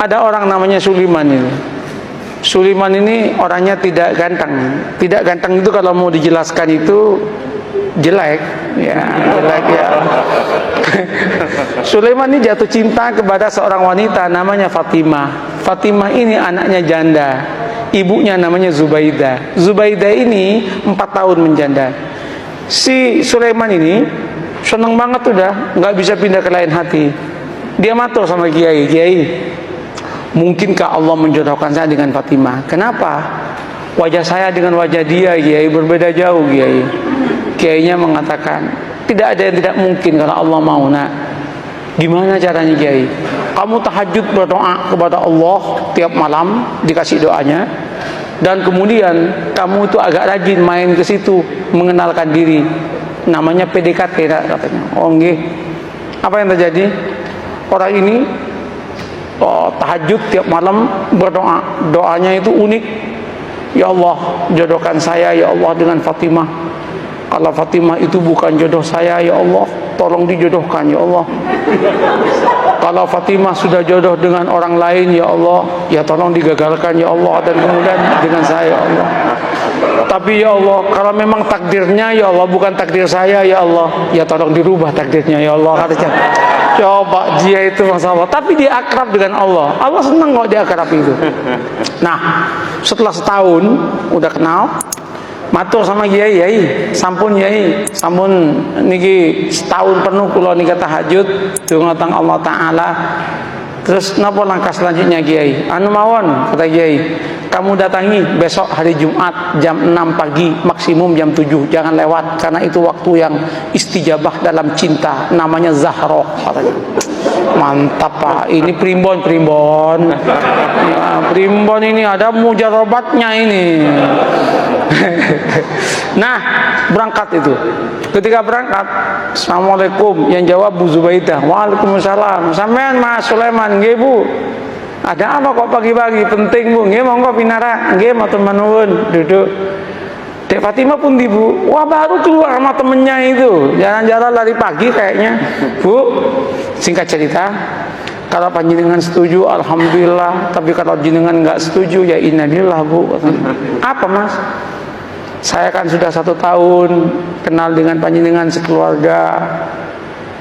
ada orang namanya Sulaiman ini. Sulaiman ini orangnya tidak ganteng. Tidak ganteng itu kalau mau dijelaskan itu jelek, ya jelek ya. Sulaiman ini jatuh cinta kepada seorang wanita namanya Fatimah. Fatimah ini anaknya janda. Ibunya namanya Zubaidah. Zubaidah ini 4 tahun menjanda. Si Sulaiman ini seneng banget udah, nggak bisa pindah ke lain hati. Dia matur sama Kiai, Kiai, mungkinkah Allah menjodohkan saya dengan Fatimah? Kenapa? Wajah saya dengan wajah dia, Kiai, berbeda jauh, Kiai. Kiainya mengatakan, tidak ada yang tidak mungkin kalau Allah mau. Nak, gimana caranya, Kiai? Kamu tahajud berdoa kepada Allah tiap malam, dikasih doanya, dan kemudian kamu itu agak rajin main ke situ, mengenalkan diri, namanya PDKT, katanya. Oh nggih. Apa yang terjadi? Orang ini tahajud tiap malam berdoa, doanya itu unik. Ya Allah, jodohkan saya ya Allah dengan Fatimah. Kalau Fatimah itu bukan jodoh saya, ya Allah, tolong dijodohkan ya Allah. Kalau Fatimah sudah jodoh dengan orang lain, ya Allah, ya tolong digagalkan ya Allah, dan kemudian dengan saya ya Allah. Tapi ya Allah, kalau memang takdirnya ya Allah bukan takdir saya ya Allah, ya tolong dirubah takdirnya ya Allah, katanya. Coba dia itu masalah, tapi dia akrab dengan Allah. Allah senang kalau dia akrab itu. Nah, setelah setahun udah kenal, matur sama Kiai, Kiai, sampun Kiai, sampun niki setahun penuh kula nika tahajud donga teng Allah taala. Terus napa langkah selanjutnya, Kiai? Anu mawon, kata Kiai, kamu datangi besok hari Jumat jam 6 pagi, maksimum jam 7, jangan lewat, karena itu waktu yang istijabah dalam cinta, namanya Zahra, katanya. Mantap Pak, ini primbon ya, primbon ini ada mujarobatnya ini. Nah, berangkat itu. Ketika berangkat, Assalamualaikum, yang jawab Bu Zubaidah. Waalaikumsalam. Sampean Mas Sulaiman, nggih Bu. Ada apa kok pagi-pagi? Penting Bu. Nggih monggo pinara. Nggih matur nuwun, duduk. Dek Fatimah pun di Bu. Wah, baru keluar sama temennya itu. Jalan-jalan lari pagi kayaknya. Bu, singkat cerita, kalau panjenengan setuju, alhamdulillah. Tapi kalau jenengan nggak setuju, ya innalillah Bu. Apa Mas? Saya kan sudah 1 tahun kenal dengan panjenengan sekeluarga.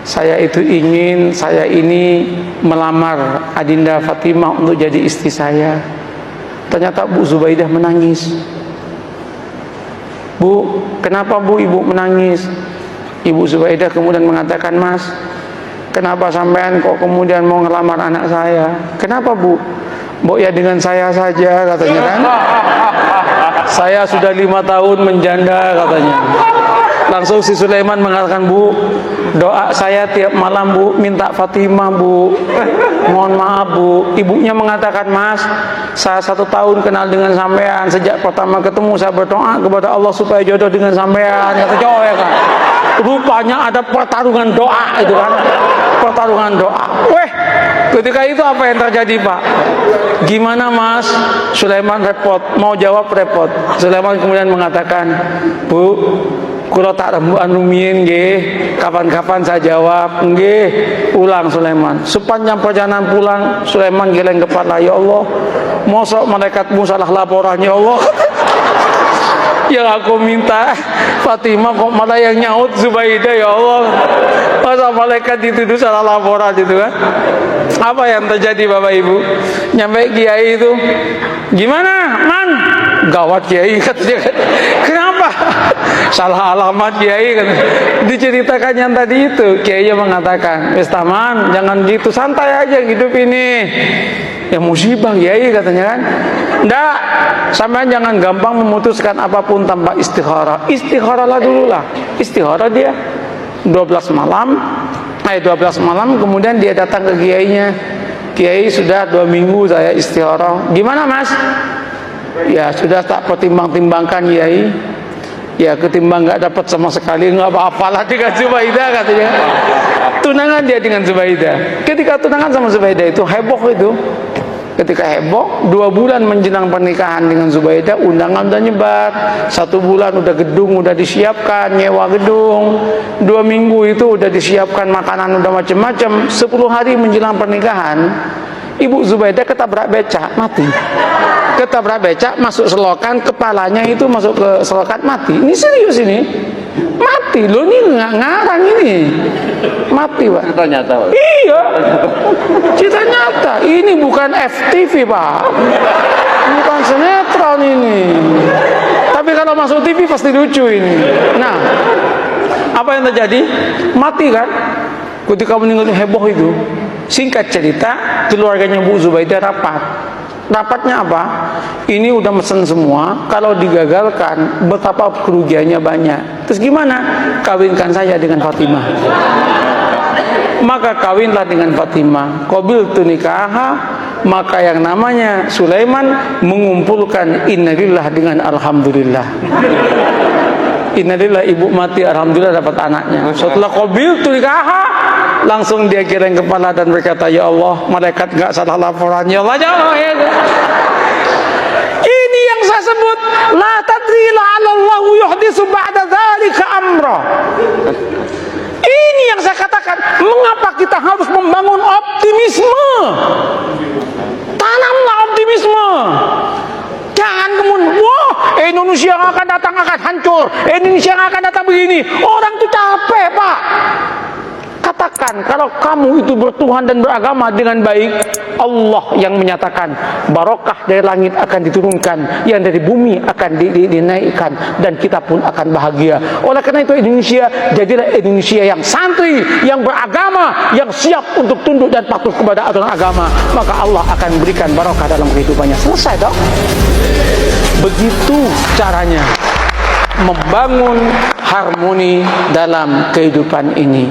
Saya itu ingin saya ini melamar Adinda Fatimah untuk jadi istri saya. Ternyata Bu Zubaidah menangis. Bu, kenapa Bu Ibu menangis? Ibu Zubaidah kemudian mengatakan, Mas, kenapa sampean kok kemudian mau ngelamar anak saya? Kenapa Bu? Bu, ya dengan saya saja, katanya kan. Saya sudah 5 tahun menjanda, katanya. Langsung si Sulaiman mengatakan, Bu, doa saya tiap malam Bu, minta Fatimah Bu. Mohon maaf Bu. Ibunya mengatakan, Mas, saya 1 tahun kenal dengan sampean. Sejak pertama ketemu saya berdoa kepada Allah supaya jodoh dengan sampean. Kata cowok ya kan. Rupanya ada pertarungan doa itu kan. Pertarungan doa. Weh, ketika itu apa yang terjadi Pak? Gimana Mas? Sulaiman repot, mau jawab repot. Sulaiman kemudian mengatakan, Bu, kula tak rembukan rumiyin nggih, kapan-kapan saya jawab nggih. Ulang Sulaiman. Sepanjang perjalanan pulang, Sulaiman geleng kepala, ya Allah, mosok malaikatmu salah laporan ya Allah. Yang aku minta Fatimah kok malah yang nyaut Zubaidah ya Allah. Masa malaikat dituduh salah laporan itu kan. Apa yang terjadi Bapak Ibu? Nyampe Kiai itu, gimana Man? Gawat Kiai katanya kan. Kenapa? Salah alamat Kiai kan. Diceritakan yang tadi itu, Kiai mengatakan, wis taman, jangan gitu, santai aja hidup ini. Ya musibah Kiai katanya kan. Nggak, sampean jangan gampang memutuskan apapun tanpa istikharah. Istikharahlah dulu lah. Istikharah dia 12 malam kemudian dia datang ke kiainya. Kiai, sudah 2 minggu saya istikharah. Gimana Mas? Ya sudah tak pertimbang-timbangkan Kiai. Ya ketimbang nggak dapat sama sekali, nggak apa-apalah dengan Zubaidah katanya. Tunangan dia dengan Zubaidah. Ketika tunangan sama Zubaidah itu heboh itu. Ketika heboh, 2 bulan menjelang pernikahan dengan Zubaidah, undangan udah nyebar. 1 bulan udah gedung udah disiapkan, nyewa gedung. 2 minggu itu udah disiapkan makanan udah macam-macam. 10 hari menjelang pernikahan, Ibu Zubaidah ketabrak becak, mati. Ketabrak becak, masuk selokan, kepalanya itu masuk ke selokan, mati. Ini serius ini. Mati loh, ini nggak ngarang ini. Mati, Pak. Cerita nyata, Pak. Iya. Cerita nyata. Ini bukan FTV, Pak. Bukan sinetron ini. Tapi kalau masuk TV pasti lucu ini. Nah, apa yang terjadi? Mati kan? Ketika meninggal heboh itu. Singkat cerita, keluarganya Bu Zubaidah rapat. Rapatnya apa? Ini udah mesen semua, kalau digagalkan betapa kerugiannya banyak. Terus gimana? Kawinkan saya dengan Fatimah. Maka kawinlah dengan Fatimah. Qabiltu nikaha, maka yang namanya Sulaiman mengumpulkan innalillah dengan alhamdulillah. Innalillah, ibu mati, alhamdulillah dapat anaknya. Setelah qabiltu nikaha, langsung dia geleng kepala dan berkata, ya Allah, malaikat nggak salah laporan, ya Allah, ya Allah, ya Allah. Ini yang saya sebut la tadri la'allahu yuhdisu ba'da dzalika amra. Ini yang saya katakan, mengapa kita harus membangun optimisme? Tanamlah optimisme. Jangan kemudian, wah, Indonesia yang akan datang akan hancur, Indonesia yang akan datang begini. Orang itu capek, Pak. Katakan, kalau kamu itu bertuhan dan beragama dengan baik, Allah yang menyatakan barokah dari langit akan diturunkan, yang dari bumi akan dinaikkan, dan kita pun akan bahagia. Oleh karena itu Indonesia, jadilah Indonesia yang santri, yang beragama, yang siap untuk tunduk dan patuh kepada aturan agama, maka Allah akan berikan barokah dalam kehidupannya. Selesai dong. Begitu caranya membangun harmoni dalam kehidupan ini.